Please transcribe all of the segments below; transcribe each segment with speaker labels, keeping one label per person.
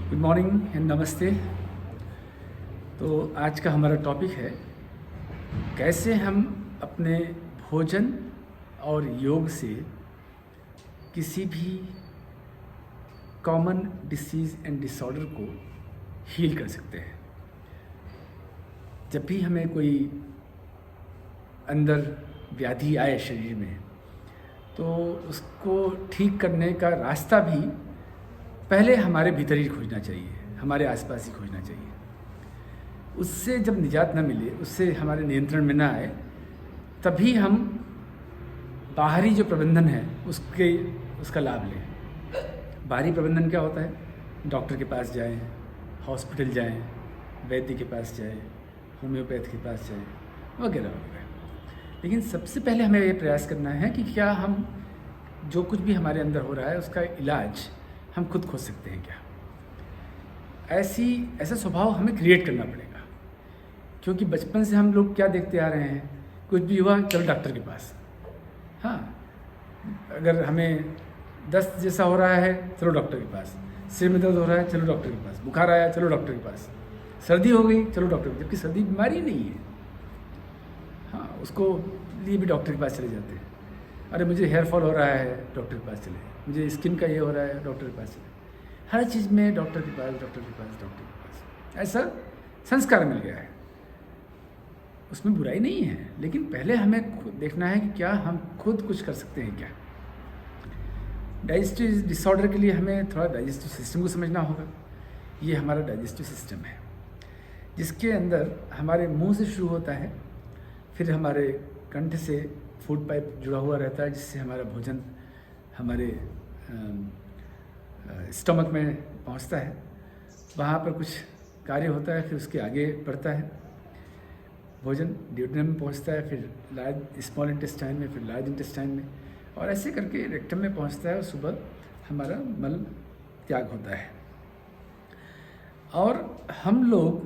Speaker 1: Good morning and नमस्ते। तो आज का हमारा टॉपिक है कैसे हम अपने भोजन और योग से किसी भी कॉमन डिसीज़ एंड डिसऑर्डर को हील कर सकते हैं। जब भी हमें कोई अंदर व्याधि आए शरीर में, तो उसको ठीक करने का रास्ता भी पहले हमारे भीतर ही खोजना चाहिए, हमारे आसपास ही खोजना चाहिए। उससे जब निजात न मिले, उससे हमारे नियंत्रण में ना आए, तभी हम बाहरी जो प्रबंधन है उसका लाभ लें। बाहरी प्रबंधन क्या होता है? डॉक्टर के पास जाएं, हॉस्पिटल जाएं, वैद्य के पाथ जाएं, होम्योपैथ के पास जाएं, वगैरह वगैरह। लेकिन सबसे पहले हमें ये प्रयास करना है कि क्या हम जो कुछ भी हमारे अंदर हो रहा है उसका इलाज हम खुद खोज सकते हैं क्या। ऐसा स्वभाव हमें क्रिएट करना पड़ेगा, क्योंकि बचपन से हम लोग क्या देखते आ रहे हैं, कुछ भी हुआ चलो डॉक्टर के पास। हाँ, अगर हमें दस्त जैसा हो रहा है चलो डॉक्टर के पास, सिर में दर्द हो रहा है चलो डॉक्टर के पास, बुखार आया चलो डॉक्टर के पास, सर्दी हो गई चलो डॉक्टर के पास, जबकि सर्दी बीमारी नहीं है। हाँ, उसको लिए भी डॉक्टर के पास चले जाते हैं। अरे मुझे हेयर फॉल हो रहा है, डॉक्टर के पास चले, मुझे स्किन का ये हो रहा है, डॉक्टर के पास चले। हर चीज़ में डॉक्टर के पास, डॉक्टर के पास, डॉक्टर के पास, ऐसा संस्कार मिल गया है। उसमें बुराई नहीं है, लेकिन पहले हमें देखना है कि क्या हम खुद कुछ कर सकते हैं क्या। डाइजेस्टिव डिसऑर्डर के लिए हमें थोड़ा डाइजेस्टिव सिस्टम को समझना होगा। ये हमारा डाइजेस्टिव सिस्टम है, जिसके अंदर हमारे मुंह से शुरू होता है, फिर हमारे कंठ से फूड पाइप जुड़ा हुआ रहता है, जिससे हमारा भोजन हमारे स्टमक में पहुंचता है। वहाँ पर कुछ कार्य होता है, फिर उसके आगे बढ़ता है भोजन, ड्यूडेनम में पहुंचता है, फिर लार्ज स्मॉल इंटेस्टाइन में, फिर लार्ज इंटेस्टाइन में, और ऐसे करके रेक्टम में पहुंचता है, और सुबह हमारा मल त्याग होता है। और हम लोग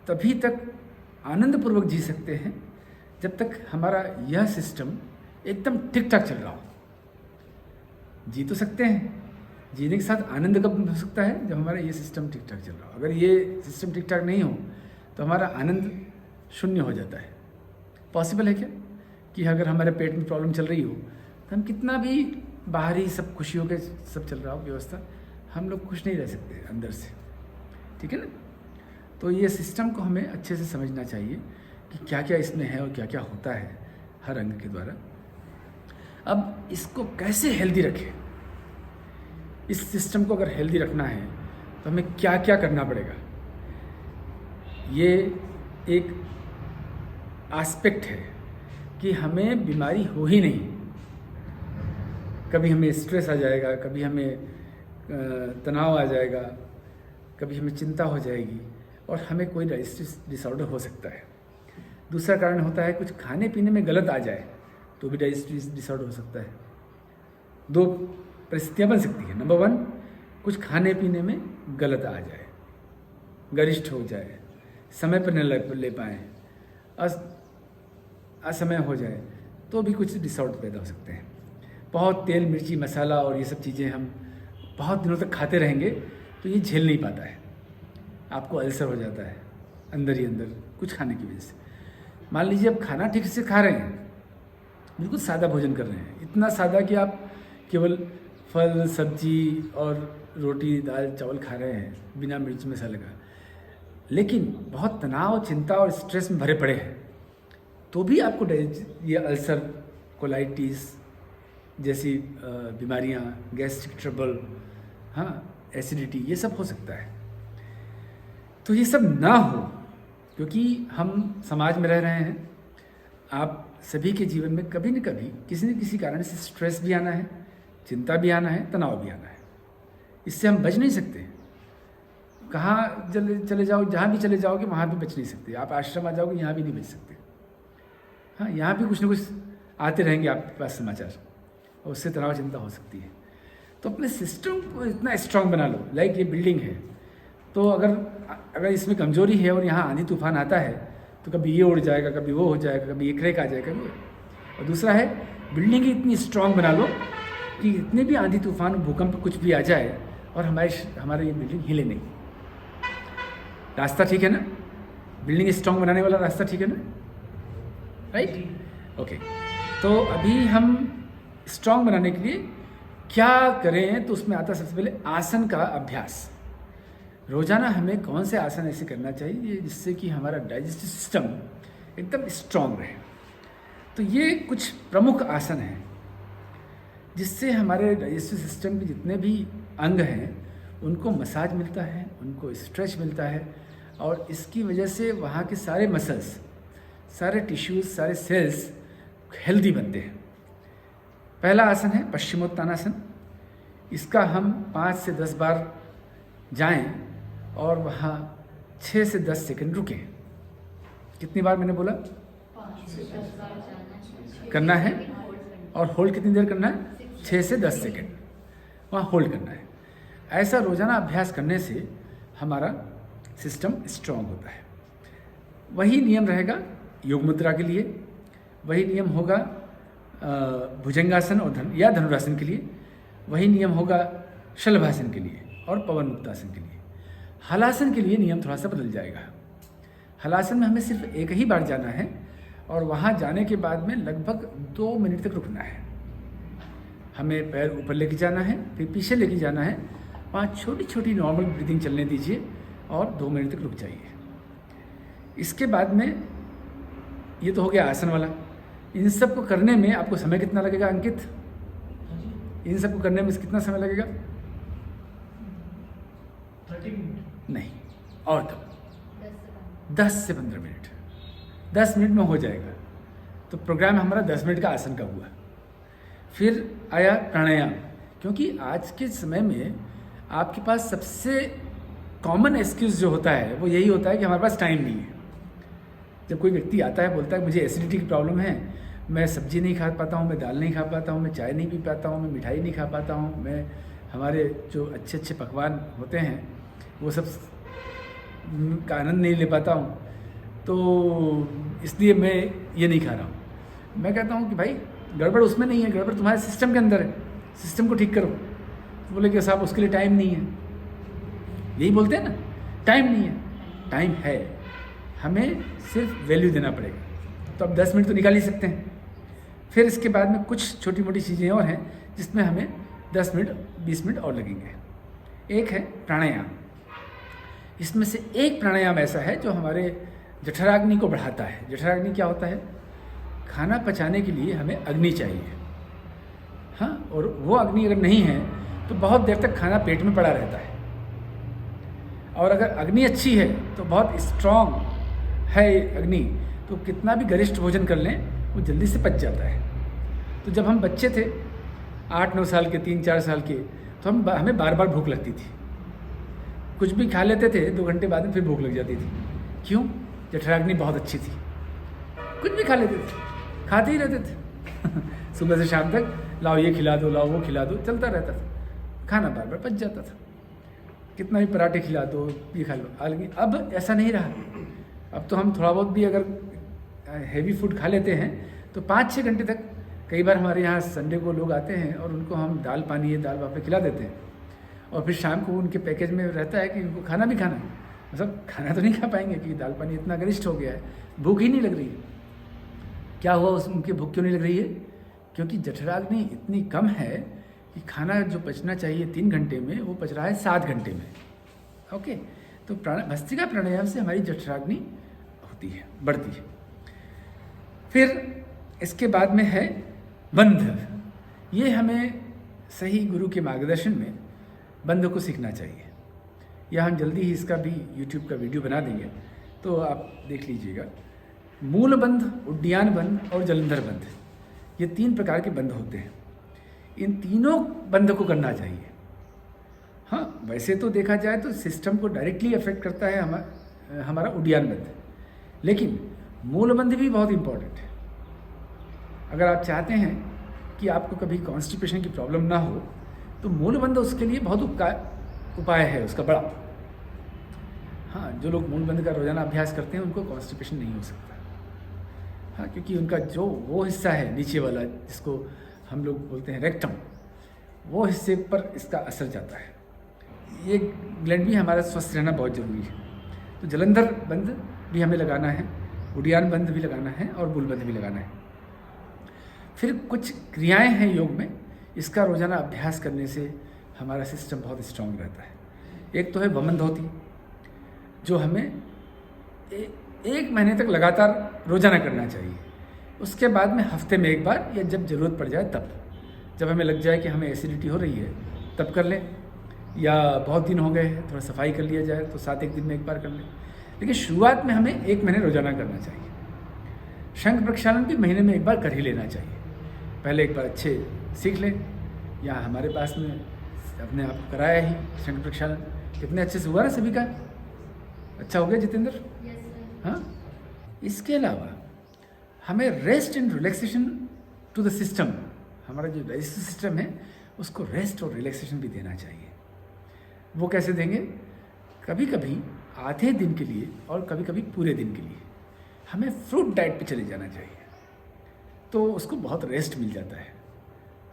Speaker 1: तभी तक आनंदपूर्वक जी सकते हैं जब तक हमारा यह सिस्टम एकदम ठीक ठाक चल रहा हो। जी तो सकते हैं, जीने के साथ आनंद कब हो सकता है? जब हमारा ये सिस्टम ठीक ठाक चल रहा हो। अगर ये सिस्टम ठीक ठाक नहीं हो तो हमारा आनंद शून्य हो जाता है। पॉसिबल है क्या कि अगर हमारे पेट में प्रॉब्लम चल रही हो तो हम कितना भी बाहरी सब खुशियों के सब चल रहा हो व्यवस्था, हम लोग खुश नहीं रह सकते अंदर से, ठीक है ना। तो ये सिस्टम को हमें अच्छे से समझना चाहिए कि क्या क्या इसमें है और क्या क्या होता है हर अंग के द्वारा। अब इसको कैसे हेल्दी रखें, इस सिस्टम को अगर हेल्दी रखना है तो हमें क्या क्या करना पड़ेगा। ये एक एस्पेक्ट है कि हमें बीमारी हो ही नहीं। कभी हमें स्ट्रेस आ जाएगा, कभी हमें तनाव आ जाएगा, कभी हमें चिंता हो जाएगी, और हमें कोई डाइजेस्टिव डिसऑर्डर हो सकता है। दूसरा कारण होता है कुछ खाने पीने में गलत आ जाए तो भी डाइजेस्टिव डिसऑर्डर हो सकता है। दो परिस्थितियाँ बन सकती हैं। नंबर 1, कुछ खाने पीने में गलत आ जाए, गरिष्ठ हो जाए, समय पर न ले पाएँ, असमय हो जाए, तो भी कुछ डिसऑर्डर पैदा हो सकते हैं। बहुत तेल मिर्ची मसाला और ये सब चीज़ें हम बहुत दिनों तक खाते रहेंगे तो ये झेल नहीं पाता है, आपको अल्सर हो जाता है अंदर ही अंदर कुछ खाने की वजह से। मान लीजिए आप खाना ठीक से खा रहे हैं, बिल्कुल सादा भोजन कर रहे हैं, इतना सादा कि आप केवल फल सब्जी और रोटी दाल चावल खा रहे हैं बिना मिर्च मसाले का, लेकिन बहुत तनाव चिंता और स्ट्रेस में भरे पड़े हैं, तो भी आपको ये अल्सर, कोलाइटिस जैसी बीमारियां, गैस्ट्रिक ट्रबल, हाँ, एसिडिटी, ये सब हो सकता है। तो ये सब ना हो, क्योंकि हम समाज में रह रहे हैं। आप सभी के जीवन में कभी न कभी किसी न किसी कारण से स्ट्रेस भी आना है, चिंता भी आना है, तनाव भी आना है। इससे हम बच नहीं सकते। कहाँ चले जाओ, जहाँ भी चले जाओगे वहाँ भी बच नहीं सकते। आप आश्रम आ जाओगे, यहाँ भी नहीं बच सकते। हाँ, यहाँ भी कुछ न कुछ आते रहेंगे आपके पास समाचार, और उससे तनाव चिंता हो सकती है। तो अपने सिस्टम को इतना स्ट्रांग बना लो। लाइक ये बिल्डिंग है, तो अगर इसमें कमजोरी है और यहाँ आंधी तूफान आता है तो कभी ये उड़ जाएगा, कभी वो हो जाएगा, कभी एक रेक आ जाएगा, कभी। और दूसरा है बिल्डिंग इतनी स्ट्रांग बना लो कि इतने भी आंधी तूफान भूकंप कुछ भी आ जाए और हमारी ये बिल्डिंग हिले नहीं। रास्ता ठीक है ना? बिल्डिंग स्ट्रॉन्ग बनाने वाला रास्ता ठीक है ना? Right, okay. तो अभी हम स्ट्रॉन्ग बनाने के लिए क्या करें, तो उसमें आता है सबसे पहले आसन का अभ्यास। रोजाना हमें कौन से आसन ऐसे करना चाहिए जिससे कि हमारा डाइजेस्टिव सिस्टम एकदम स्ट्रॉन्ग रहे। तो ये कुछ प्रमुख आसन हैं जिससे हमारे डाइजेस्टिव सिस्टम के जितने भी अंग हैं उनको मसाज मिलता है, उनको स्ट्रेच मिलता है, और इसकी वजह से वहाँ के सारे मसल्स, सारे टिश्यूज, सारे सेल्स हेल्दी बनते हैं। पहला आसन है पश्चिमोत्तानासन। इसका हम 5 से 10 बार जाएं और वहाँ 6 से 10 सेकंड रुकें। कितनी बार मैंने बोला?
Speaker 2: 5 से 10 बार
Speaker 1: करना है। और होल्ड कितनी देर करना है? 6 से 10 सेकंड वहाँ होल्ड करना है। ऐसा रोजाना अभ्यास करने से हमारा सिस्टम स्ट्रांग होता है। वही नियम रहेगा योग मुद्रा के लिए, वही नियम होगा भुजंगासन और धनुरासन के लिए, वही नियम होगा शलभासन के लिए और पवन मुक्तासन के लिए। हलासन के लिए नियम थोड़ा सा बदल जाएगा। हलासन में हमें सिर्फ एक ही बार जाना है और वहाँ जाने के बाद में लगभग 2 मिनट तक रुकना है। हमें पैर ऊपर लेके जाना है, फिर पीछे लेके जाना है, वहाँ छोटी छोटी नॉर्मल ब्रीदिंग चलने दीजिए और 2 मिनट तक रुक जाइए। इसके बाद में ये तो हो गया आसन वाला। इन सब को करने में आपको समय कितना लगेगा अंकित? इन सब को करने में कितना समय लगेगा?
Speaker 3: 30 मिनट
Speaker 1: नहीं, और कम, 10 से 15 मिनट। 10 मिनट में हो जाएगा। तो प्रोग्राम हमारा 10 मिनट का आसन का हुआ। फिर आया प्राणायाम, क्योंकि आज के समय में आपके पास सबसे कॉमन एक्सक्यूज जो होता है वो यही होता है कि हमारे पास टाइम नहीं है। जब कोई व्यक्ति आता है, बोलता है मुझे एसिडिटी की प्रॉब्लम है, मैं सब्जी नहीं खा पाता हूँ, मैं दाल नहीं खा पाता हूँ, मैं चाय नहीं पी पाता हूँ, मैं मिठाई नहीं खा पाता हूँ, मैं हमारे जो अच्छे अच्छे पकवान होते हैं वो सब का आनंद नहीं ले पाता हूँ, तो इसलिए मैं ये नहीं खा रहा हूँ। मैं कहता हूँ कि भाई गड़बड़ उसमें नहीं है, गड़बड़ तुम्हारे सिस्टम के अंदर है, सिस्टम को ठीक करो। तो बोले कि साहब उसके लिए टाइम नहीं है। यही बोलते हैं ना, टाइम नहीं है। टाइम है, हमें सिर्फ वैल्यू देना पड़ेगा। तो अब 10 मिनट तो निकाल ही सकते हैं। फिर इसके बाद में कुछ छोटी मोटी चीज़ें और हैं जिसमें हमें 10 मिनट 20 मिनट और लगेंगे। एक है प्राणायाम। इसमें से एक प्राणायाम ऐसा है जो हमारे जठराग्नि को बढ़ाता है। जठराग्नि क्या होता है? खाना पचाने के लिए हमें अग्नि चाहिए। हाँ, और वो अग्नि अगर नहीं है तो बहुत देर तक खाना पेट में पड़ा रहता है। और अगर अग्नि अच्छी है तो बहुत स्ट्रॉन्ग है अग्नि, तो कितना भी गरिष्ठ भोजन कर लें वो जल्दी से पच जाता है। तो जब हम बच्चे थे 8-9 साल के, 3-4 साल के, तो हमें बार बार भूख लगती थी। कुछ भी खा लेते थे, 2 घंटे बाद में फिर भूख लग जाती थी। क्यों? जठराग्नि बहुत अच्छी थी। कुछ भी खा लेते थे, खाते ही रहते थे सुबह से शाम तक, लाओ ये खिला दो, लाओ वो खिला दो, चलता रहता था। खाना बार बार पच जाता था। कितना भी पराठे खिला दो, ये खा लो। हालांकि अब ऐसा नहीं रहा। अब तो हम थोड़ा बहुत भी अगर हैवी फूड खा लेते हैं तो 5-6 घंटे तक, कई बार हमारे यहाँ संडे को लोग आते हैं और उनको हम दाल पानी दाल वापे खिला देते हैं, और फिर शाम को उनके पैकेज में रहता है कि उनको खाना भी खाना है। मतलब खाना तो नहीं खा पाएंगे क्योंकि दाल पानी इतना गरिष्ठ हो गया है, भूख ही नहीं लग रही है। क्या हुआ? उनकी भूख क्यों नहीं लग रही है? क्योंकि जठराग्नि इतनी कम है कि खाना जो पचना चाहिए 3 घंटे में वो पच रहा है 7 घंटे में। ओके, तो भस्त्रिका प्राणायाम से हमारी जठराग्नि होती है, बढ़ती है। फिर इसके बाद में है बंध। ये हमें सही गुरु के मार्गदर्शन में बंध को सीखना चाहिए। या हम जल्दी ही इसका भी YouTube का वीडियो बना देंगे, तो आप देख लीजिएगा। मूल बंध, उड्डयन बंध और जलंधर बंध, ये 3 प्रकार के बंध होते हैं। इन तीनों बंध को करना चाहिए। हाँ, वैसे तो देखा जाए तो सिस्टम को डायरेक्टली अफेक्ट करता है हमारा उड्डयन बंध, लेकिन मूल बंध भी बहुत इंपॉर्टेंट है। अगर आप चाहते हैं कि आपको कभी कॉन्स्टिपेशन की प्रॉब्लम ना हो, तो मूल बंध उसके लिए बहुत उपाय है उसका बड़ा। हाँ, जो लोग मूल बंध का रोजाना अभ्यास करते हैं उनको कॉन्स्टिपेशन नहीं हो सकता। हाँ, क्योंकि उनका जो वो हिस्सा है नीचे वाला, जिसको हम लोग बोलते हैं रेक्टम, वो हिस्से पर इसका असर जाता है। ये ग्लैंड भी हमारा स्वस्थ रहना बहुत ज़रूरी है। तो जलंधर बंद भी हमें लगाना है, उडियान बंद भी लगाना है और बुल बंद भी लगाना है। फिर कुछ क्रियाएं हैं योग में, इसका रोज़ाना अभ्यास करने से हमारा सिस्टम बहुत स्ट्रांग रहता है। एक तो है वमन धोती, जो हमें एक महीने तक लगातार रोज़ाना करना चाहिए। उसके बाद में हफ्ते में एक बार या जब ज़रूरत पड़ जाए तब, जब हमें लग जाए कि हमें एसिडिटी हो रही है तब कर लें, या बहुत दिन हो गए हैं थोड़ा सफाई कर लिया जाए तो 7 दिन में एक बार कर लें। लेकिन शुरुआत में हमें 1 महीने रोज़ाना करना चाहिए। शंख प्रक्षालन भी महीने में एक बार कर ही लेना चाहिए। पहले एक बार अच्छे सीख लें, या हमारे पास में अपने आप को कराया ही शंख प्रक्षालन, कितने अच्छे से हुआ ना सभी का, अच्छा हो गया जितेंद्र?
Speaker 2: Yes sir.
Speaker 1: हाँ, इसके अलावा हमें rest and relaxation to the system, हमारा जो डाइजेस्टिव सिस्टम है उसको रेस्ट और रिलैक्सेशन भी देना चाहिए। वो कैसे देंगे? कभी कभी आधे दिन के लिए और कभी कभी पूरे दिन के लिए हमें फ्रूट डाइट पे चले जाना चाहिए, तो उसको बहुत रेस्ट मिल जाता है।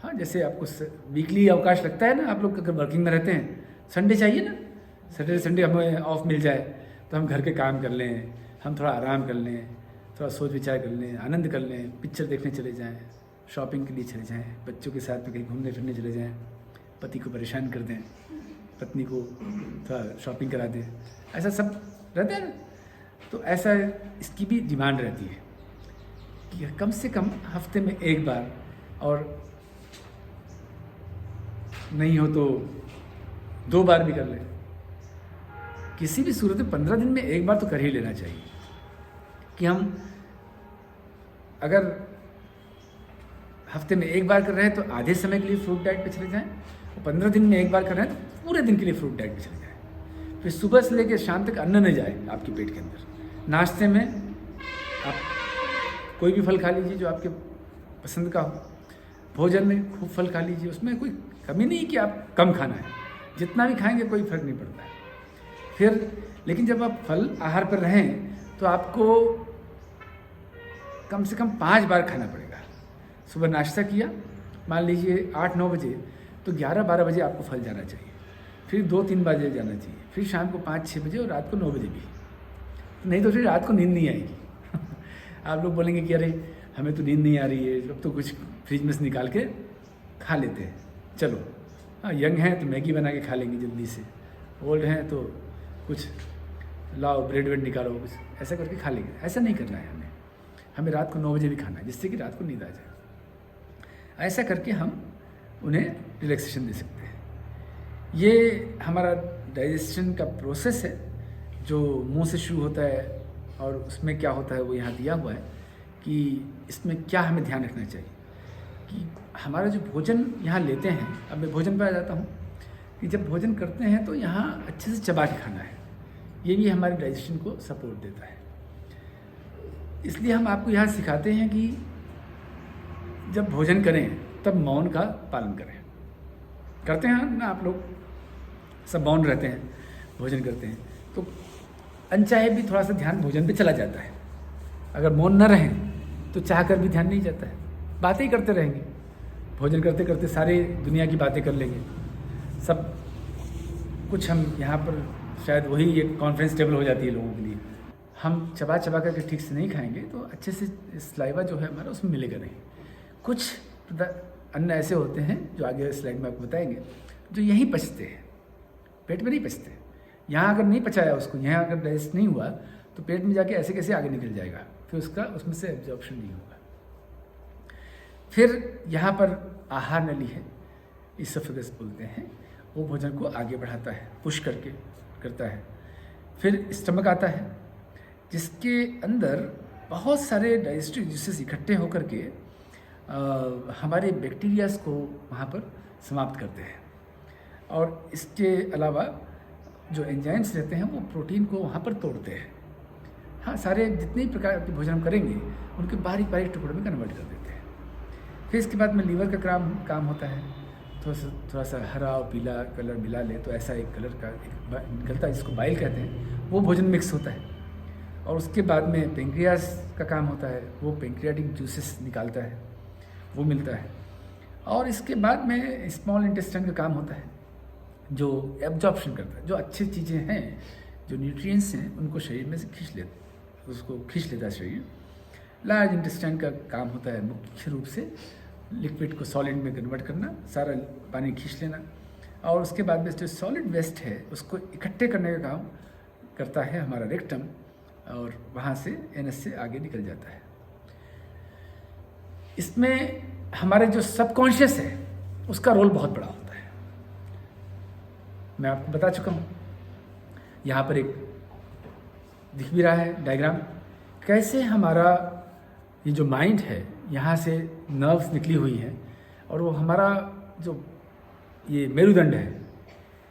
Speaker 1: हाँ, जैसे आपको वीकली अवकाश लगता है ना, आप लोग अगर वर्किंग में रहते हैं, संडे चाहिए ना, सैटरडे संडे हमें ऑफ मिल जाए तो हम घर के काम कर लें, हम थोड़ा आराम कर लें, थोड़ा सोच विचार कर लें, आनंद कर लें, पिक्चर देखने चले जाएं, शॉपिंग के लिए चले जाएं, बच्चों के साथ में कहीं घूमने फिरने चले जाएं, पति को परेशान कर दें, पत्नी को थोड़ा शॉपिंग करा दें, ऐसा सब रहता है ना। तो ऐसा इसकी भी डिमांड रहती है कि कम से कम हफ्ते में एक बार, और नहीं हो तो 2 बार भी कर लें। किसी भी सूरत में 15 दिन में एक बार तो कर ही लेना चाहिए कि हम अगर हफ्ते में एक बार कर रहे हैं तो आधे समय के लिए फ्रूट डाइट पे चले जाएं, और 15 दिन में एक बार कर रहे हैं तो पूरे दिन के लिए फ्रूट डाइट पे चले जाएं। फिर सुबह से लेकर शाम तक अन्न न जाए आपके पेट के अंदर। नाश्ते में आप कोई भी फल खा लीजिए जो आपके पसंद का हो, भोजन में खूब फल खा लीजिए, उसमें कोई कमी नहीं कि आप कम खाना है, जितना भी खाएंगे कोई फर्क नहीं पड़ता है। फिर लेकिन जब आप फल आहार पर रहें तो आपको कम से कम 5 बार खाना पड़ेगा। सुबह नाश्ता किया, मान लीजिए 8-9 बजे, तो 11-12 बजे आपको फल जाना चाहिए, फिर 2-3 बजे जाना चाहिए, फिर शाम को 5-6 बजे और रात को 9 बजे भी, नहीं तो फिर रात को नींद नहीं आएगी। आप लोग बोलेंगे कि अरे हमें तो नींद नहीं आ रही है, अब तो कुछ फ्रिज में से निकाल के खा लेते हैं, चलो। हाँ, यंग हैं तो मैगी बना के खा लेंगे जल्दी से, ओल्ड हैं तो कुछ लाओ ब्रेड वेड निकालो, कुछ ऐसा करके खा लेंगे। ऐसा नहीं करना है हमें रात को 9 बजे भी खाना है, जिससे कि रात को नींद आ जाए। ऐसा करके हम उन्हें रिलैक्सेशन दे सकते हैं। ये हमारा डाइजेशन का प्रोसेस है जो मुंह से शुरू होता है, और उसमें क्या होता है वो यहाँ दिया हुआ है कि इसमें क्या हमें ध्यान रखना चाहिए कि हमारा जो भोजन यहाँ लेते हैं, अब मैं भोजन पर आ जाता हूँ कि जब भोजन करते हैं तो यहाँ अच्छे से चबा के खाना है, ये भी हमारे डाइजेशन को सपोर्ट देता है। इसलिए हम आपको यहाँ सिखाते हैं कि जब भोजन करें तब मौन का पालन करें। करते हैं ना आप लोग, सब मौन रहते हैं, भोजन करते हैं, तो अनचाहे भी थोड़ा सा ध्यान भोजन पे चला जाता है। अगर मौन न रहें तो चाह कर भी ध्यान नहीं जाता है, बातें ही करते रहेंगे, भोजन करते करते सारे दुनिया की बातें कर लेंगे, सब कुछ हम यहाँ पर शायद वही एक कॉन्फ्रेंस टेबल हो जाती है लोगों के लिए। हम चबा चबा करके ठीक से नहीं खाएंगे तो अच्छे से स्लाइवा जो है हमारा उसमें मिलेगा नहीं। कुछ अन्न ऐसे होते हैं जो आगे स्लाइड में आपको बताएंगे, जो यहीं पचते हैं, पेट में नहीं पचते। यहाँ अगर नहीं पचाया उसको, यहाँ अगर डाइजेस्ट नहीं हुआ तो पेट में जाके ऐसे कैसे आगे निकल जाएगा, फिर उसका उसमें से एब्जॉर्प्शन नहीं होगा। फिर यहाँ पर आहार नली है, इसोफेगस बोलते हैं, वो भोजन को आगे बढ़ाता है, पुश करके करता है। फिर स्टमक आता है जिसके अंदर बहुत सारे डाइजेस्टिव जूसेस इकट्ठे होकर के हमारे बैक्टीरियाज को वहाँ पर समाप्त करते हैं, और इसके अलावा जो एंजाइम्स रहते हैं वो प्रोटीन को वहाँ पर तोड़ते हैं। हाँ, सारे जितने प्रकार के भोजन हम करेंगे उनके बारीक बारीक टुकड़ों में कन्वर्ट कर देते हैं। फिर इसके बाद में लीवर का काम होता है, थोड़ा सा हरा और पीला कलर मिला ले तो ऐसा एक कलर का एक निकलता है जिसको बाइल कहते हैं, वो भोजन मिक्स होता है। और उसके बाद में पेंक्रियास का काम होता है, वो पेंक्रियाटिक जूसेस निकालता है, वो मिलता है। और इसके बाद में स्मॉल इंटेस्टाइन का काम होता है, जो एब्जॉर्प्शन करता है, जो अच्छी चीज़ें हैं, जो न्यूट्रिएंट्स हैं, उनको शरीर में से उसको खींच लेता है शरीर। लार्ज इंटेस्टाइन का काम होता है मुख्य रूप से लिक्विड को सॉलिड में कन्वर्ट करना, सारा पानी खींच लेना, और उसके बाद में जो सॉलिड वेस्ट है उसको इकट्ठे करने का काम करता है हमारा रेक्टम, और वहाँ से एनएस से आगे निकल जाता है। इसमें हमारे जो सबकॉन्शियस है उसका रोल बहुत बड़ा होता है। मैं आपको बता चुका हूँ, यहाँ पर एक दिख भी रहा है डायग्राम, कैसे हमारा ये जो माइंड है यहाँ से नर्व्स निकली हुई हैं, और वो हमारा जो ये मेरुदंड है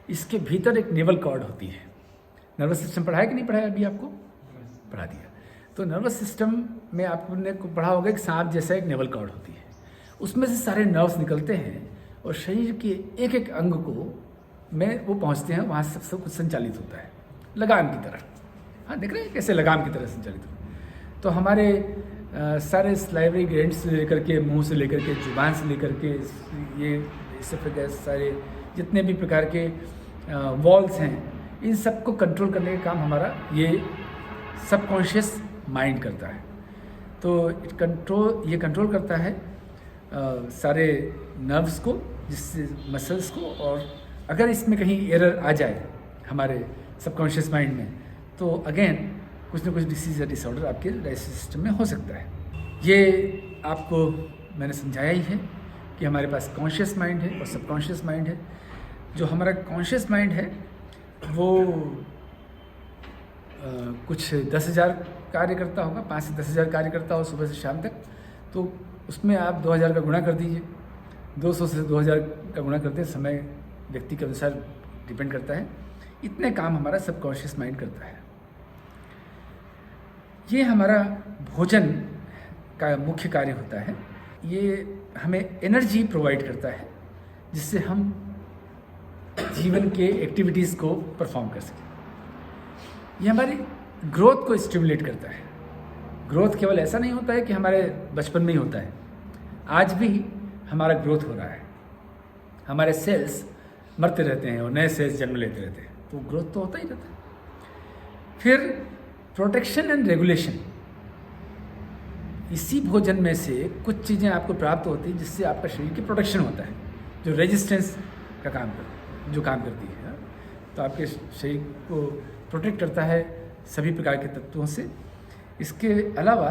Speaker 1: इसके भीतर एक नेवल कॉर्ड होती है। नर्वस सिस्टम पढ़ाया कि नहीं पढ़ाया? अभी आपको पढ़ा दिया। तो नर्वस सिस्टम में आपने को पढ़ा होगा कि सांप जैसा एक नेवल कॉर्ड होती है, उसमें से सारे नर्व्स निकलते हैं और शरीर के एक एक अंग को में वो पहुंचते हैं, वहाँ से सब कुछ संचालित होता है लगाम की तरह। हाँ, देख रहे हैं कैसे लगाम की तरह संचालित होता है। तो हमारे सारे स्लाइवरी ग्लैंड्स से लेकर के, मुंह से लेकर के, जुबान से लेकर के, ये इसोफेगस, सारे जितने भी प्रकार के वॉल्स हैं, इन सबको कंट्रोल करने का काम हमारा ये सबकॉन्शियस माइंड करता है। तो ये कंट्रोल करता है सारे नर्व्स को, जिससे मसल्स को, और अगर इसमें कहीं एरर आ जाए हमारे सबकॉन्शियस माइंड में तो अगेन कुछ ना कुछ डिसीज या डिसऑर्डर आपके डाइजेस्टिव सिस्टम में हो सकता है। ये आपको मैंने समझाया ही है कि हमारे पास कॉन्शियस माइंड है और सबकॉन्शियस माइंड है। जो हमारा कॉन्शियस माइंड है वो कुछ 10,000 कार्य करता होगा, 5 से 10,000 कार्य करता हो सुबह से शाम तक। तो उसमें आप 2,000 का गुणा कर दीजिए, 200 से 2,000 का गुणा करते हैं, समय व्यक्ति के अनुसार डिपेंड करता है। इतने काम हमारा सबकॉन्शियस माइंड करता है। ये हमारा भोजन का मुख्य कार्य होता है। ये हमें एनर्जी प्रोवाइड करता है जिससे हम जीवन के एक्टिविटीज़ को परफॉर्म कर सकें। ये हमारी ग्रोथ को स्टिमुलेट करता है। ग्रोथ केवल ऐसा नहीं होता है कि हमारे बचपन में ही होता है, आज भी हमारा ग्रोथ हो रहा है। हमारे सेल्स मरते रहते हैं और नए सेल्स जन्म लेते रहते हैं, तो ग्रोथ तो होता ही रहता है। फिर प्रोटेक्शन एंड रेगुलेशन, इसी भोजन में से कुछ चीज़ें आपको प्राप्त होती हैं जिससे आपका शरीर की प्रोटेक्शन होता है, जो रेजिस्टेंस का काम करती है। तो आपके शरीर को प्रोटेक्ट करता है सभी प्रकार के तत्वों से। इसके अलावा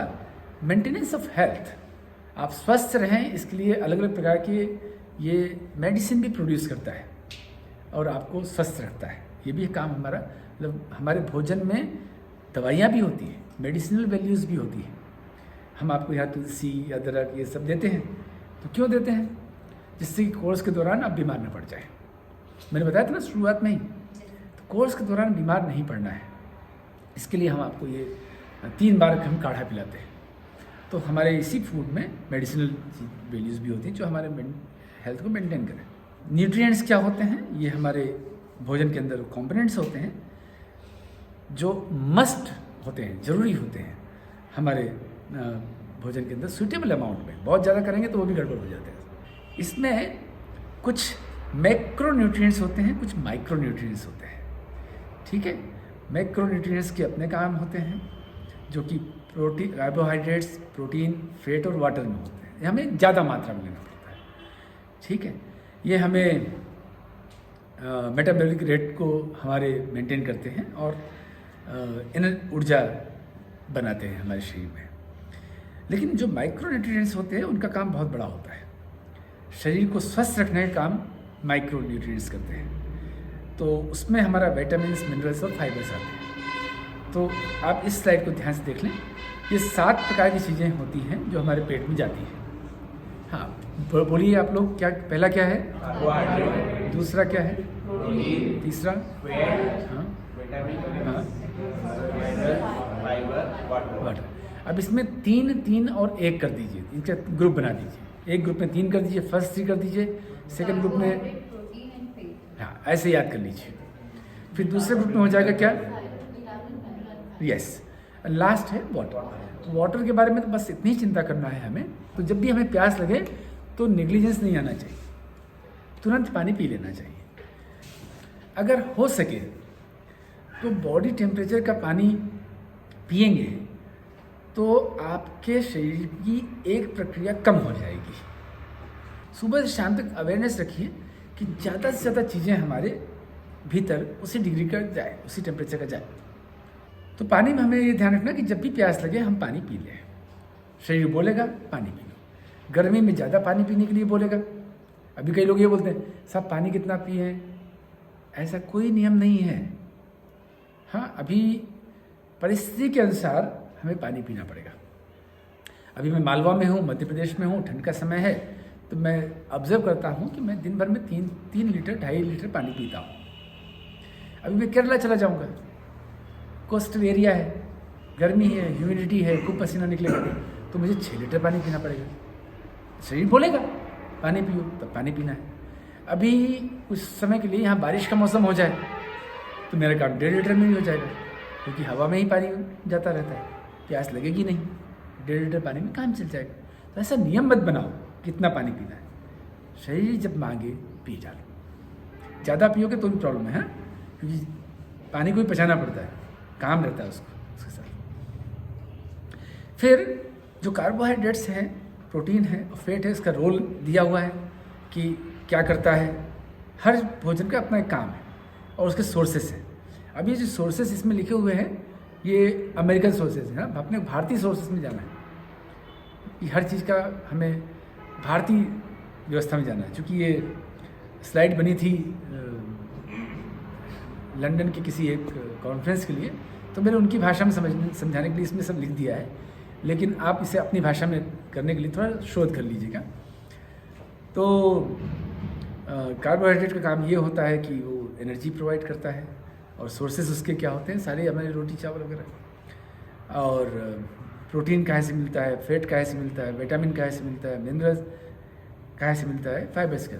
Speaker 1: मेंटेनेंस ऑफ हेल्थ, आप स्वस्थ रहें इसके लिए अलग अलग प्रकार के ये मेडिसिन भी प्रोड्यूस करता है और आपको स्वस्थ रखता है। ये भी काम हमारा, मतलब हमारे भोजन में दवाइयाँ भी होती हैं, मेडिसिनल वैल्यूज़ भी होती हैं। हम आपको यहाँ तुलसी, अदरक ये सब देते हैं, तो क्यों देते हैं? जिससे कि कोर्स के दौरान आप बीमार न पड़ जाए। मैंने बताया था ना शुरुआत में ही, तो कोर्स के दौरान बीमार नहीं पड़ना है, इसके लिए हम आपको ये 3 बार हम काढ़ा पिलाते हैं। तो हमारे इसी फूड में मेडिसिनल वैल्यूज़ भी होती हैं जो हमारे हेल्थ को मेंटेन करें। न्यूट्रिएंट्स क्या होते हैं? ये हमारे भोजन के अंदर कंपोनेंट्स होते हैं जो मस्ट होते हैं, ज़रूरी होते हैं हमारे भोजन के अंदर सूटेबल अमाउंट में। बहुत ज़्यादा करेंगे तो वो भी गड़बड़ हो जाते हैं। इसमें कुछ मैक्रो न्यूट्रिएंट्स होते हैं, कुछ माइक्रो न्यूट्रिएंट्स होते हैं। ठीक है, मैक्रो न्यूट्रिएंट्स के अपने काम होते हैं जो कि प्रोटीन, कार्बोहाइड्रेट्स, प्रोटीन, फैट और वाटर में होते हैं। ये हमें ज़्यादा मात्रा में लेना पड़ता है। ठीक है, ये हमें मेटाबॉलिक रेट को हमारे मेंटेन करते हैं और ऊर्जा बनाते हैं हमारे शरीर में। लेकिन जो माइक्रो न्यूट्रिएंट्स होते हैं उनका काम बहुत बड़ा होता है। शरीर को स्वस्थ रखने का काम माइक्रो न्यूट्रिएंट्स करते हैं। तो उसमें हमारा विटामिन्स, मिनरल्स और फाइबर्स आते हैं। तो आप इस स्लाइड को ध्यान से देख लें। ये 7 प्रकार की चीज़ें होती हैं जो हमारे पेट में जाती हैं। हाँ, बोलिए आप लोग, क्या पहला क्या है? दूसरा क्या है? तीसरा? हाँ, वाटर। अब इसमें 3, 3 और 1 कर दीजिए, इनका ग्रुप बना दीजिए। एक ग्रुप में 3 कर दीजिए, फर्स्ट 3 कर दीजिए, सेकंड ग्रुप में, हाँ ऐसे याद कर लीजिए। फिर दूसरे ग्रुप में हो जाएगा क्या? यस, लास्ट है वाटर। वाटर के बारे में तो बस इतनी ही चिंता करना है हमें। तो जब भी हमें प्यास लगे तो नेग्लिजेंस नहीं आना चाहिए, तुरंत पानी पी लेना चाहिए। अगर हो सके तो बॉडी टेम्परेचर का पानी पिएंगे तो आपके शरीर की एक प्रक्रिया कम हो जाएगी। सुबह से शाम तक अवेयरनेस रखिए कि ज़्यादा से ज़्यादा चीज़ें हमारे भीतर उसी डिग्री का जाए, उसी टेम्परेचर का जाए। तो पानी में हमें ये ध्यान रखना कि जब भी प्यास लगे हम पानी पी लें। शरीर बोलेगा पानी पी लो, गर्मी में ज़्यादा पानी पीने के लिए बोलेगा। अभी कई लोग ये बोलते हैं साहब पानी कितना पिए, ऐसा कोई नियम नहीं है। हाँ, अभी परिस्थिति के अनुसार हमें पानी पीना पड़ेगा। अभी मैं मालवा में हूँ, मध्य प्रदेश में हूँ, ठंड का समय है, तो मैं ऑब्जर्व करता हूँ कि मैं दिन भर में 3 लीटर 2.5 लीटर पानी पीता हूँ। अभी मैं केरला चला जाऊँगा, कोस्टल एरिया है, गर्मी है, ह्यूमिडिटी है, खूब पसीना निकलेगा, तो मुझे 6 लीटर पानी पीना पड़ेगा। शरीर बोलेगा पानी पियो, तब पानी पीना है। अभी कुछ समय के लिए यहाँ बारिश का मौसम हो जाए तो मेरा काम 1.5 लीटर में ही हो जाएगा, क्योंकि हवा में ही पानी जाता रहता है, प्यास लगेगी नहीं, 1.5 लीटर पानी में काम चल जाएगा। तो ऐसा नियम मत बनाओ कितना पानी पीना है, शरीर जब मांगे पी डालो। ज़्यादा पियोगे तो भी प्रॉब्लम है, क्योंकि पानी को भी पचाना पड़ता है, काम रहता है उसके साथ। फिर जो कार्बोहाइड्रेट्स हैं, प्रोटीन है और फैट है, इसका रोल दिया हुआ है कि क्या करता है। हर भोजन का अपना एक काम है और उसके सोर्सेस हैं। अब ये जो सोर्सेस इसमें लिखे हुए हैं ये अमेरिकन सोर्सेस हैं, अपने भारतीय सोर्सेस में जाना है कि हर चीज़ का हमें भारतीय व्यवस्था में जाना है। चूँकि ये स्लाइड बनी थी लंदन के किसी एक कॉन्फ्रेंस के लिए, तो मैंने उनकी भाषा में समझाने के लिए इसमें सब लिख दिया है, लेकिन आप इसे अपनी भाषा में करने के लिए थोड़ा शोध कर लीजिएगा। तो कार्बोहाइड्रेट का काम ये होता है कि वो एनर्जी प्रोवाइड करता है, और सोर्सेज उसके क्या होते हैं, सारे हमारे रोटी चावल वगैरह। और प्रोटीन कहाँ से मिलता है, फैट कहाँ से मिलता है, विटामिन कहाँ से मिलता है, मिनरल्स कहाँ से मिलता है, फाइबर्स का।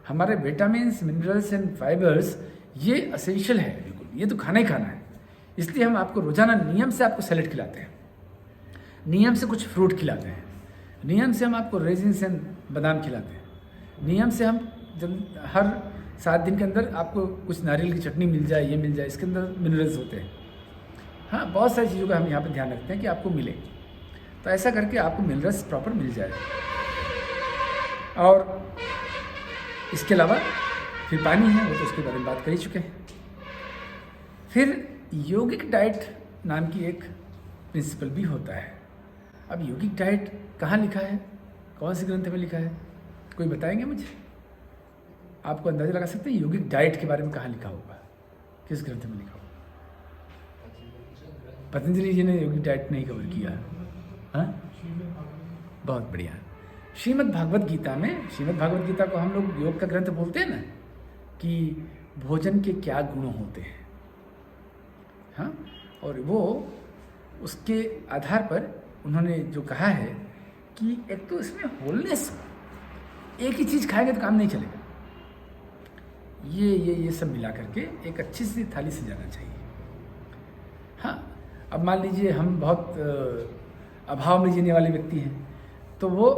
Speaker 1: हमारे विटामिन्स, मिनरल्स एंड फाइबर्स ये असेंशियल है, बिल्कुल, ये तो खाना ही खाना है। इसलिए हम आपको रोजाना नियम से आपको सैलेड खिलाते हैं, नियम से कुछ फ्रूट खिलाते हैं, नियम से हम आपको रेजिन्स एंड बादाम खिलाते हैं, नियम से हम जब हर 7 दिन के अंदर आपको कुछ नारियल की चटनी मिल जाए, ये मिल जाए, इसके अंदर मिनरल्स होते हैं। हाँ, बहुत सारी चीज़ों का हम यहाँ पर ध्यान रखते हैं कि आपको मिले, तो ऐसा करके आपको मिनरल्स प्रॉपर मिल जाए। और इसके अलावा फिर पानी है, वो तो उसके बारे में बात कर ही चुके हैं। फिर योगिक डाइट नाम की एक प्रिंसिपल भी होता है। अब योगिक डाइट कहाँ लिखा है, कौन सी ग्रंथ में लिखा है, कोई बताएंगे मुझे? आपको अंदाजा लगा सकते हैं योगिक डाइट के बारे में कहाँ लिखा होगा, किस ग्रंथ में लिखा होगा? पतंजलि जी ने योगिक डाइट नहीं कवर किया। हाँ, बहुत बढ़िया। श्रीमद् भागवत गीता में, श्रीमद् भागवत गीता को हम लोग योग का ग्रंथ बोलते हैं ना, कि भोजन के क्या गुण होते हैं। हाँ, और वो उसके आधार पर उन्होंने जो कहा है कि एक तो इसमें होलनेस, एक ही चीज़ खाएंगे तो काम नहीं चलेगा, ये सब मिला करके एक अच्छी सी थाली सजाना चाहिए। हाँ, अब मान लीजिए हम बहुत अभाव में जीने वाले व्यक्ति हैं, तो वो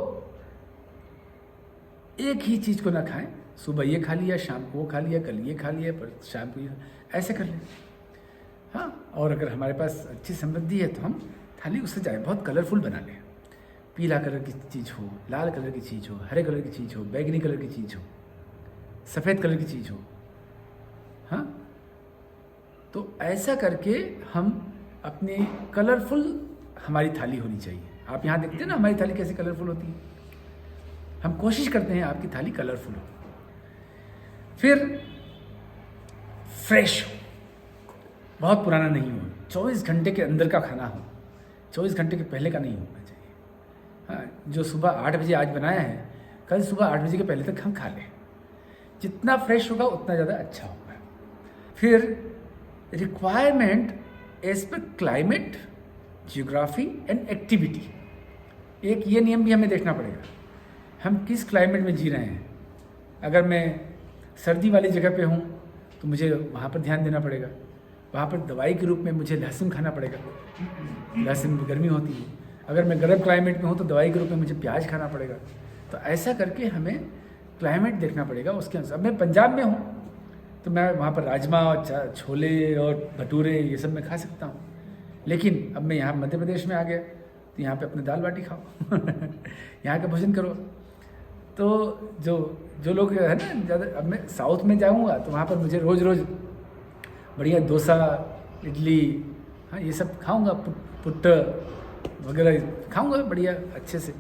Speaker 1: एक ही चीज़ को ना खाएं, सुबह ये खा लिया, शाम को वो खा लिया, कल ये खा लिया, पर शाम को ये, ऐसे कर लें। हाँ, और अगर हमारे पास अच्छी समृद्धि है तो हम थाली उससे जाए बहुत कलरफुल बना लें। पीला कलर की चीज़ हो, लाल कलर की चीज़ हो, हरे कलर की चीज़ हो, बैगनी कलर की चीज़ हो, सफ़ेद कलर की चीज़ हो। हाँ, तो ऐसा करके हम अपने कलरफुल हमारी थाली होनी चाहिए। आप यहाँ देखते हैं ना हमारी थाली कैसे कलरफुल होती है, हम कोशिश करते हैं आपकी थाली कलरफुल हो। फिर फ्रेश हो, बहुत पुराना नहीं हो, 24 घंटे के अंदर का खाना हो, 24 घंटे के पहले का नहीं होना चाहिए। हाँ, जो सुबह 8 बजे आज बनाया है, कल सुबह 8 बजे के पहले तक हम खा लें। जितना फ्रेश होगा उतना ज़्यादा अच्छा होगा। फिर requirement as per climate, geography and activity, एक ये नियम भी हमें देखना पड़ेगा, हम किस क्लाइमेट में जी रहे हैं। अगर मैं सर्दी वाली जगह पे हूँ तो मुझे वहाँ पर ध्यान देना पड़ेगा, वहाँ पर दवाई के रूप में मुझे लहसुन खाना पड़ेगा, लहसुन में गर्मी होती है। अगर मैं गर्म क्लाइमेट में हूँ तो दवाई के रूप में मुझे प्याज खाना पड़ेगा। तो ऐसा करके हमें क्लाइमेट देखना पड़ेगा उसके अनुसार। मैं पंजाब में हूँ तो मैं वहाँ पर राजमा और छोले और भटूरे ये सब मैं खा सकता हूँ। लेकिन अब मैं यहाँ मध्य प्रदेश में आ गया, तो यहाँ पे अपने दाल बाटी खाओ यहाँ का भोजन करो। तो जो जो लोग है ना, ज़्यादा, अब मैं साउथ में जाऊँगा तो वहाँ पर मुझे रोज़ रोज़ बढ़िया डोसा, इडली, हाँ ये सब खाऊँगा, पुट्ट वगैरह खाऊँगा बढ़िया अच्छे से।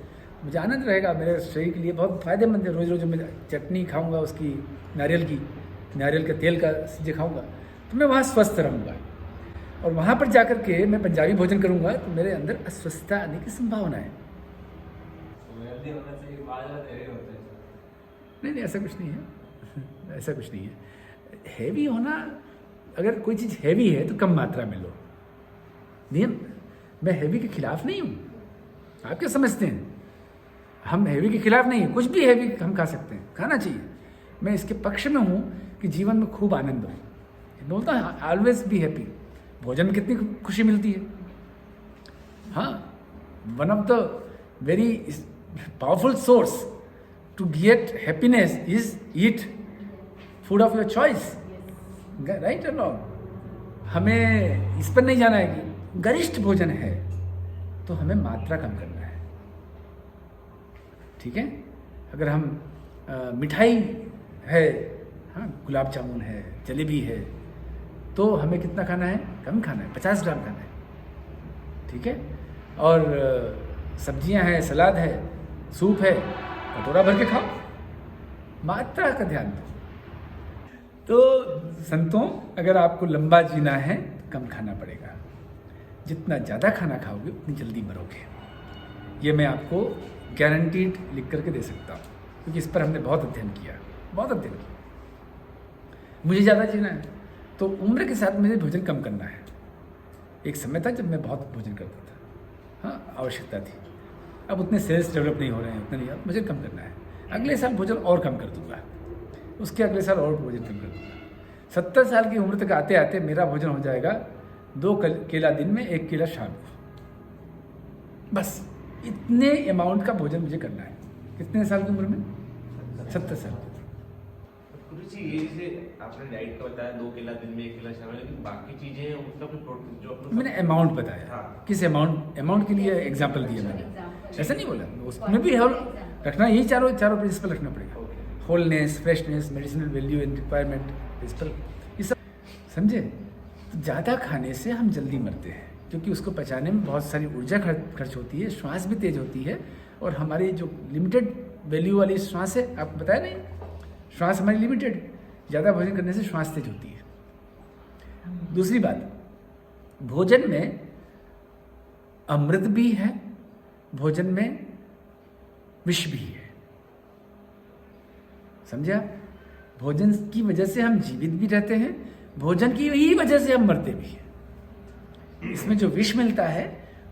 Speaker 1: मुझे आनंद रहेगा, मेरे शरीर के लिए बहुत फ़ायदेमंद है। रोज़ रोज़ मैं चटनी खाऊँगा उसकी, नारियल के तेल का चीज़ें खाऊँगा, तो मैं वहाँ स्वस्थ रहूँगा। और वहाँ पर जाकर के मैं पंजाबी भोजन करूँगा तो मेरे अंदर अस्वस्थता आने की संभावना है। नहीं, ऐसा कुछ नहीं है, ऐसा कुछ नहीं है। हैवी होना, अगर कोई चीज़ हैवी है तो कम मात्रा में लो। नियम, मैं हैवी के खिलाफ नहीं हूँ, आप क्या समझते हैं? हम हैवी के खिलाफ नहीं हैं, कुछ भी हैवी हम खा सकते हैं, खाना चाहिए। मैं इसके पक्ष में हूँ कि जीवन में खूब आनंद हो। बोलता हूँ ऑलवेज बी हैप्पी। भोजन में कितनी खुशी मिलती है। हाँ, one of the very powerful source to get happiness is eat food of your choice, right और रॉन्ग। हमें इस पर नहीं जाना है कि गरिष्ठ भोजन है तो हमें मात्रा कम करना है, ठीक है। अगर हम मिठाई है, हाँ गुलाब जामुन है, जलेबी है, तो हमें कितना खाना है? कम खाना है, 50 ग्राम खाना है, ठीक है। और सब्जियां हैं, सलाद है, सूप है, कटोरा भर के खाओ, मात्रा का ध्यान दो। तो संतों, अगर आपको लंबा जीना है तो कम खाना पड़ेगा। जितना ज़्यादा खाना खाओगे उतनी जल्दी मरोगे। ये मैं आपको गारंटीड लिख करके दे सकता हूँ, क्योंकि इस पर हमने बहुत अध्ययन किया। मुझे ज़्यादा जीना है तो उम्र के साथ मुझे भोजन कम करना है। एक समय था जब मैं बहुत भोजन करता था, हाँ आवश्यकता थी। अब उतने सेल्स डेवलप नहीं हो रहे हैं, उतने नहीं, अब मुझे कम करना है। अगले साल भोजन और कम कर दूंगा, उसके अगले साल और भोजन कम कर दूंगा। 70 साल की उम्र तक आते आते मेरा भोजन हो जाएगा 2 केला दिन में, 1 केला शाम को। बस इतने अमाउंट का भोजन मुझे करना है। कितने साल की उम्र में? 70 साल।
Speaker 4: गुरुजी, ये जैसे आपने डाइट का बताया 2 केला दिन में 1 केला शाम में, लेकिन बाकी चीजें हैं उसका भी प्रोटीन जो अपने
Speaker 1: मैंने अमाउंट बताया।
Speaker 4: हाँ।
Speaker 1: किस अमाउंट के लिए एग्जाम्पल दिया मैंने, ऐसा नहीं बोला। उसमें भी रखना, यही चारों प्रिंसिपल रखना पड़ेगा। Wholeness, freshness, medicinal value and requirement principle, ये सब समझे। तो ज़्यादा खाने से हम जल्दी मरते हैं, क्योंकि उसको पचाने में बहुत सारी ऊर्जा खर्च होती है, श्वास भी तेज होती है। और हमारी जो लिमिटेड वैल्यू वाली श्वास है, आपको बताया नहीं, श्वास हमारी लिमिटेड, ज़्यादा भोजन करने से श्वास तेज होती है। दूसरी बात, भोजन में अमृत भी है, भोजन में विष भी है, समझा। भोजन की वजह से हम जीवित भी रहते हैं, भोजन की ही वजह से हम मरते भी हैं। इसमें जो विष मिलता है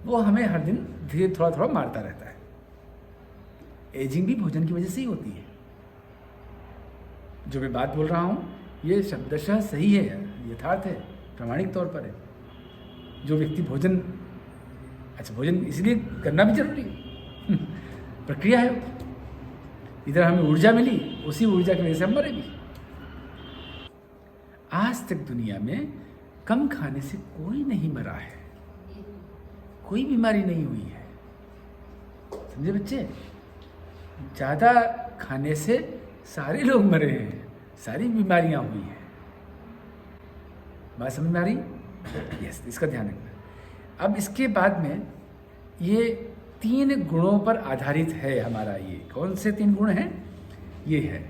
Speaker 1: वो हमें हर दिन धीरे थोड़ा थोड़ा मारता रहता है। एजिंग भी भोजन की वजह से ही होती है। जो मैं बात बोल रहा हूँ ये शब्दशः सही है, यथार्थ है, प्रामाणिक तौर पर है। जो व्यक्ति भोजन इसलिए करना भी जरूरी है प्रक्रिया है। इधर हमें ऊर्जा मिली, उसी ऊर्जा की वजह से हम मरे भी। आज तक दुनिया में कम खाने से कोई नहीं मरा है, कोई बीमारी नहीं हुई है, समझे बच्चे। ज़्यादा खाने से सारे लोग मरे हैं, सारी बीमारियां हुई हैं। बात समझ में आ रही? यस, इसका ध्यान रखना। अब इसके बाद में ये 3 गुणों पर आधारित है हमारा। ये कौन से 3 गुण हैं? ये है,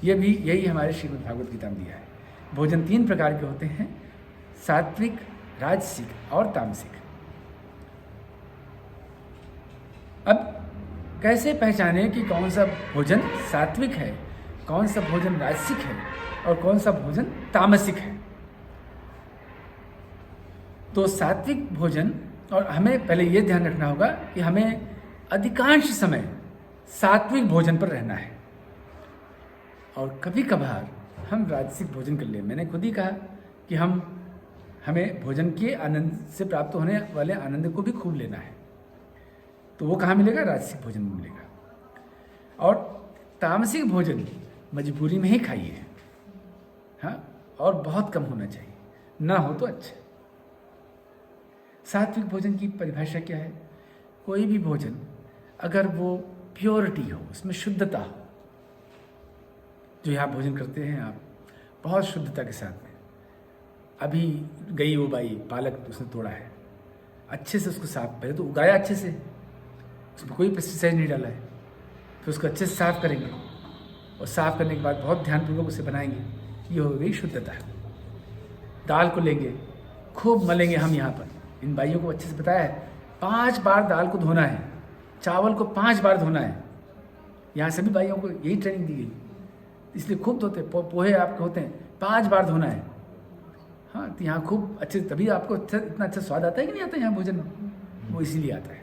Speaker 1: ये भी यही हमारे श्रीमद् भागवत गीता में दिया है। भोजन 3 प्रकार के होते हैं, सात्विक, राजसिक और तामसिक। अब कैसे पहचानें कि कौन सा भोजन सात्विक है, कौन सा भोजन राजसिक है और कौन सा भोजन तामसिक है? तो सात्विक भोजन, और हमें पहले ये ध्यान रखना होगा कि हमें अधिकांश समय सात्विक भोजन पर रहना है, और कभी कभार हम राजसिक भोजन कर ले। मैंने खुद ही कहा कि हमें भोजन के आनंद से प्राप्त होने वाले आनंद को भी खूब लेना है। तो वो कहाँ मिलेगा? राजसिक भोजन में मिलेगा। और तामसिक भोजन मजबूरी में ही खाइए, हाँ और बहुत कम होना चाहिए, ना हो तो अच्छा। सात्विक भोजन की परिभाषा क्या है? कोई भी भोजन अगर वो प्योरिटी हो, उसमें शुद्धता हो, जो यहाँ भोजन करते हैं आप बहुत शुद्धता के साथ में, अभी गई वो बाई पालक उसने तोड़ा है, अच्छे से उसको साफ, पहले तो उगाया अच्छे से, उसमें कोई पेस्टिसाइड नहीं डाला है, फिर उसको अच्छे से साफ करेंगे और साफ करने के बाद बहुत ध्यानपूर्वक उसे बनाएंगे, ये हो गई शुद्धता। दाल को लेंगे, खूब मलेंगे हम यहाँ पर, इन भाइयों को अच्छे से बताया है 5 बार दाल को धोना है, चावल को 5 बार धोना है, यहाँ सभी भाइयों को यही ट्रेनिंग दी गई, इसलिए खूब धोते। पोहे आपके होते हैं 5 बार धोना है। हाँ, तो यहाँ खूब अच्छे, तभी आपको अच्छा, इतना अच्छा स्वाद आता है कि नहीं आता यहाँ भोजन में, वो इसीलिए आता है।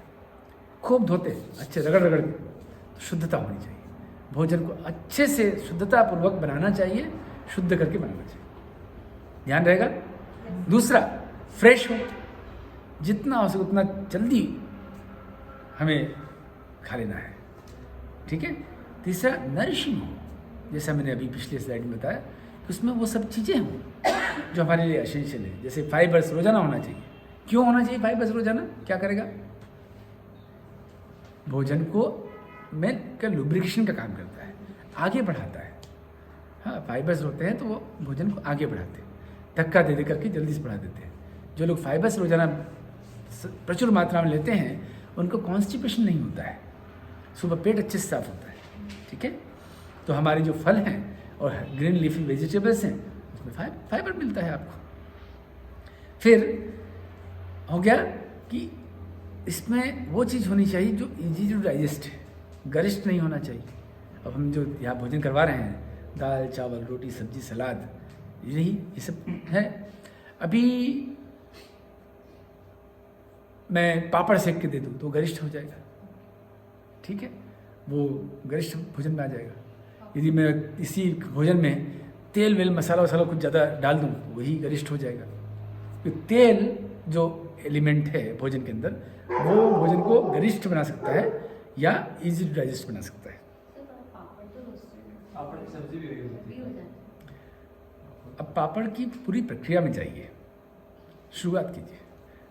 Speaker 1: खूब धोते, अच्छे रगड़ रगड़ के, तो शुद्धता होनी चाहिए। भोजन को अच्छे से शुद्धतापूर्वक बनाना चाहिए, शुद्ध करके बनाना चाहिए, ध्यान रहेगा। दूसरा, फ्रेश हो, जितना हो सके उतना जल्दी हमें खा लेना है, ठीक है। तीसरा, नरिशिंग हो, जैसा मैंने अभी पिछले स्लाइड में बताया, उसमें वो सब चीज़ें हों जो हमारे लिए एसेंशियल है। जैसे फाइबर्स रोजाना होना चाहिए। क्यों होना चाहिए फाइबर्स रोजाना? क्या करेगा? भोजन को में का लुब्रिकेशन का काम करता है, आगे बढ़ाता है। हाँ, फाइबर्स होते हैं तो वो भोजन को आगे बढ़ाते हैं, धक्का दे दे करके जल्दी से बढ़ा देते हैं। जो लोग फाइबर्स रोजाना प्रचुर मात्रा में लेते हैं उनको कॉन्स्टिपेशन नहीं होता है, सुबह पेट अच्छे से साफ होता है, ठीक है। तो हमारे जो फल हैं और ग्रीन लीफी वेजिटेबल्स हैं उसमें फाइबर मिलता है आपको। फिर हो गया कि इसमें वो चीज़ होनी चाहिए जो इजी टू डाइजेस्ट है, गरिष्ठ नहीं होना चाहिए। अब हम जो यहाँ भोजन करवा रहे हैं, दाल चावल रोटी सब्जी सलाद, ये सब है। अभी मैं पापड़ सेक के दे दूँ तो गरिष्ठ हो जाएगा, ठीक है, वो गरिष्ठ भोजन में आ जाएगा। यदि मैं इसी भोजन में तेल वेल मसाला वसाला कुछ ज़्यादा डाल दूँ वही गरिष्ठ हो जाएगा। तो तेल जो एलिमेंट है भोजन के अंदर, वो भोजन को गरिष्ठ बना सकता है या इजी टू डाइजेस्ट बना सकता है।
Speaker 3: पापड़ की सब्जी भी होती है।
Speaker 1: अब पापड़ की पूरी प्रक्रिया में जाइए। शुरुआत कीजिए,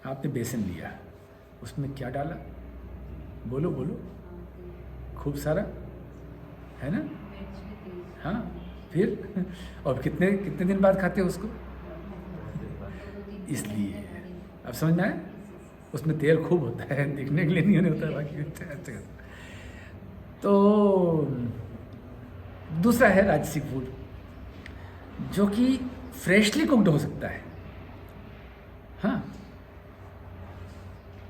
Speaker 1: आपने बेसन लिया, उसमें क्या डाला? बोलो बोलो, खूब सारा, है ना? हाँ, फिर और कितने दिन बाद खाते हो उसको? इसलिए अब समझ में आया, उसमें तेल खूब होता है, दिखने के लिए नहीं होता है बाकी। अच्छा। तो दूसरा है राजसिक फूड, जो कि फ्रेशली कुक्ड हो सकता है। हाँ,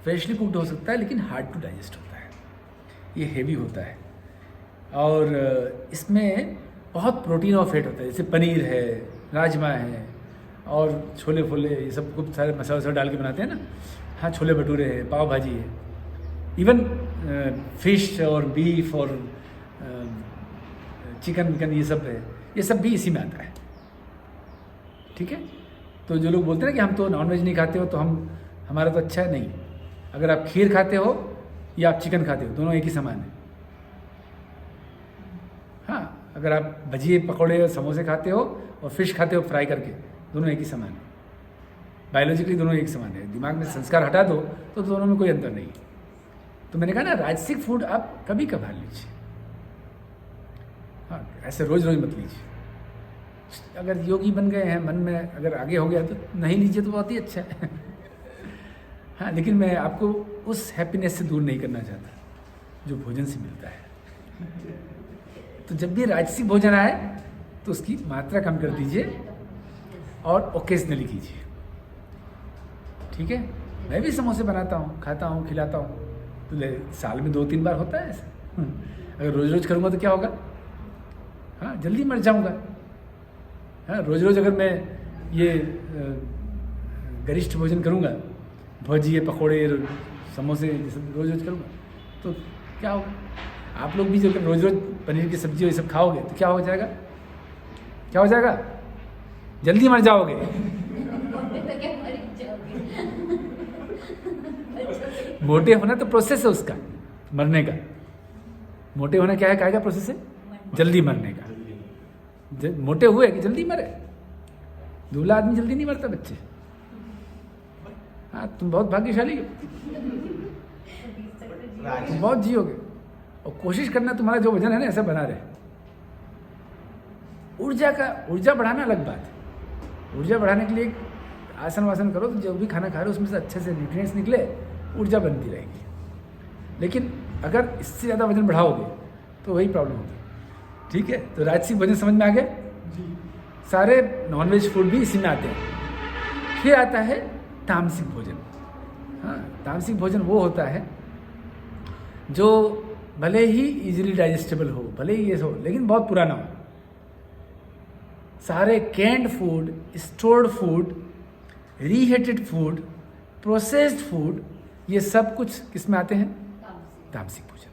Speaker 1: फ्रेशली कुक्ड हो सकता है लेकिन हार्ड टू डाइजेस्ट होता है, ये हेवी होता है और इसमें बहुत प्रोटीन और फैट होता है। जैसे पनीर है, राजमा है और छोले फोले, ये सब खूब सारे मसाला वसाला डाल के बनाते हैं ना। हाँ, छोले भटूरे है, पाव भाजी है, इवन फिश और बीफ और चिकन विकन ये सब है, ये सब भी इसी में आता है, ठीक है। तो जो लोग बोलते हैं ना कि हम तो नॉनवेज नहीं खाते हो तो हमारा तो अच्छा है, नहीं। अगर आप खीर खाते हो या आप चिकन खाते हो, दोनों एक ही समान है। हाँ, अगर आप भजिए पकौड़े और समोसे खाते हो और फिश खाते हो फ्राई करके, दोनों एक ही समान है। बायोलॉजिकली दोनों एक समान है। दिमाग में संस्कार हटा दो तो दोनों में कोई अंतर नहीं है। तो मैंने कहा ना, राजसिक फूड आप कभी कभार लीजिए, हाँ, ऐसे रोज रोज मत लीजिए। अगर योगी बन गए हैं, मन में अगर आगे हो गया तो नहीं लीजिए तो बहुत ही अच्छा है। हाँ, लेकिन मैं आपको उस हैप्पीनेस से दूर नहीं करना चाहता जो भोजन से मिलता है। तो जब भी राजसिक भोजन आए तो उसकी मात्रा कम कर दीजिए और ओकेजनली कीजिए, ठीक है। मैं भी समोसे बनाता हूँ, खाता हूँ, खिलाता हूँ, तो साल में 2-3 बार होता है ऐसा। अगर रोज रोज करूँगा तो क्या होगा? हाँ, जल्दी मर जाऊँगा। हाँ, रोज रोज अगर मैं ये गरिष्ठ भोजन करूँगा, भजिए पकौड़े समोसे ये सब रोज रोज करूँगा तो क्या होगा? आप लोग भी जो रोज रोज पनीर की सब्जी ये सब खाओगे तो क्या हो जाएगा? क्या हो जाएगा? जल्दी मर जाओगे। मोटे होना तो प्रोसेस है उसका, मरने का। मोटे होना क्या है? क्या प्रोसेस है? जल्दी मरने का। मोटे हुए कि जल्दी मरे, दूल्हा आदमी जल्दी नहीं मरता बच्चे। हाँ, तुम बहुत भाग्यशाली हो, तुम बहुत जियोगे। और कोशिश करना तुम्हारा जो वजन है ना ऐसा बना रहे। ऊर्जा बढ़ाना अलग बात है। ऊर्जा बढ़ाने के लिए आसन वासन करो, तो जो भी खाना खा रहे हो उसमें से अच्छे से न्यूट्रिएंट्स निकले, ऊर्जा बनती रहेगी। लेकिन अगर इससे ज़्यादा वजन बढ़ाओगे तो वही प्रॉब्लम होगी। ठीक है, तो राजसिक भोजन समझ में आ गया जी। सारे नॉनवेज फूड भी इसी में आते हैं। फिर आता है तामसिक भोजन। हाँ, तामसिक भोजन वो होता है जो भले ही इजीली डाइजेस्टेबल हो, भले ही ये हो, लेकिन बहुत पुराना हो। सारे canned food, stored food, reheated food, processed food, ये सब कुछ किस में आते हैं? तामसिक भोजन।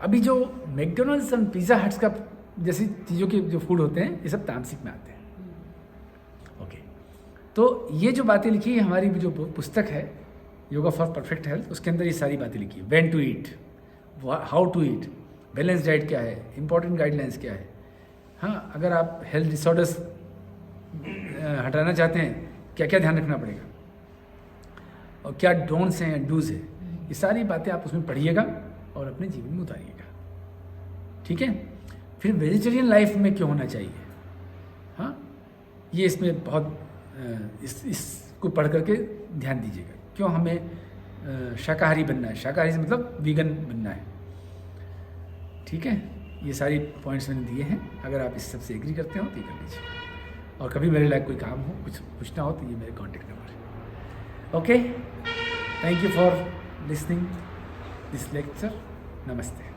Speaker 1: अभी जो मैकडोनल्ड्स और पिज़्ज़ा हट्स का जैसी चीज़ों के जो फूड होते हैं, ये सब तामसिक में आते हैं। ओके, तो ये जो बातें लिखी है हमारी जो पुस्तक है योगा फॉर परफेक्ट हेल्थ, उसके अंदर ये सारी बातें लिखी है। When to eat, how to eat, balance diet क्या है, इंपॉर्टेंट गाइडलाइंस क्या है। हाँ, अगर आप हेल्थ डिसऑर्डर्स हटाना चाहते हैं, क्या क्या ध्यान रखना पड़ेगा और क्या डोंट्स हैं, डूज है, ये सारी बातें आप उसमें पढ़िएगा और अपने जीवन में उतारिएगा। ठीक है, फिर वेजिटेरियन लाइफ में क्यों होना चाहिए। हाँ, ये इसमें बहुत इसको पढ़ करके ध्यान दीजिएगा। क्यों हमें शाकाहारी बनना है, शाकाहारी से मतलब वीगन बनना है। ठीक है, ये सारी पॉइंट्स मैंने दिए हैं। अगर आप इस सबसे एग्री करते हो तो ये कर लीजिए। और कभी मेरे लायक कोई काम हो, कुछ पूछना हो, तो ये मेरे कॉन्टेक्ट नंबर है। Okay, thank you for listening this lecture. नमस्ते।